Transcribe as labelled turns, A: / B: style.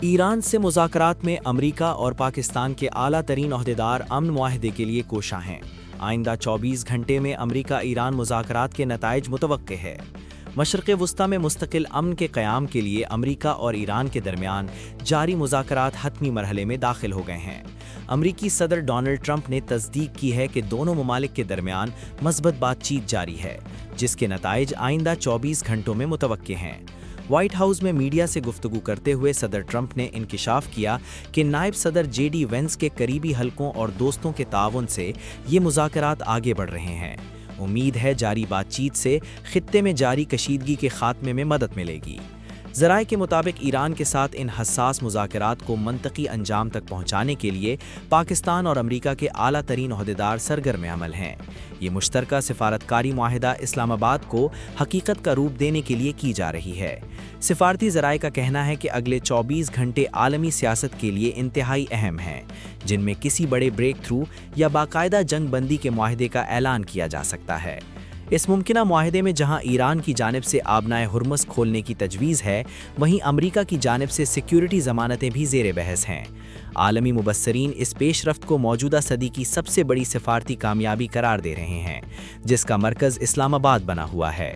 A: Iran से मुज़ाकरात में अमरीका और पाकिस्तान के आला तरीन ओहदेदार अमन मुआहदे के लिए कोशां हैं। आइंदा 24 घंटे में अमरीका ईरान मुज़ाकरात के नताइज मुतवक्के है। मशरक़ वस्ता में मुस्तकिल अमन के क़याम के लिए अमरीका और ईरान के दरमियान जारी मुज़ाकरात हतमी मरहले में दाखिल हो गए हैं। अमरीकी सदर डोनाल्ड ट्रंप ने तस्दीक की है कि दोनों ममालिक के दरमियान मज़बूत बातचीत जारी है, जिसके नताइज आइंदा 24 घंटों में मुतवक्के हैं। व्हाइट हाउस में मीडिया से गुफ्तगू करते हुए सदर ट्रंप ने इंकिशाफ किया कि नायब सदर जेडी वेंस के करीबी हलकों और दोस्तों के ताउन से ये मुज़ाकरात आगे बढ़ रहे हैं। उम्मीद है जारी बातचीत से खित्ते में जारी कशीदगी के खात्मे में मदद मिलेगी। ज़राए के मुताबिक ईरान के साथ इन हसास मुज़ाकरात को मंतकी अंजाम तक पहुँचाने के लिए पाकिस्तान और अमरीका के आला तरीन ओहदेदार सरगर्म अमल हैं। ये मुश्तरका सिफारतकारी मुआहिदा इस्लामाबाद को हकीकत का रूप देने के लिए की जा रही है। सिफारती ज़राए का कहना है कि अगले 24 घंटे आलमी सियासत के लिए इंतहाई अहम हैं, जिनमें किसी बड़े ब्रेक थ्रू या बाकायदा जंग बंदी के मुआहिदे का ऐलान किया जा सकता है। इस मुमकिना मुआहिदे में जहां ईरान की जानिब से आबनाए हुर्मुज़ खोलने की तजवीज़ है, वहीं अमरीका की जानिब से सिक्योरिटी ज़मानतें भी ज़ेर बहस हैं। आलमी मुबस्सरीन इस पेशरफ्त को मौजूदा सदी की सबसे बड़ी सिफारती कामयाबी करार दे रहे हैं, जिसका मरकज़ इस्लामाबाद बना हुआ है।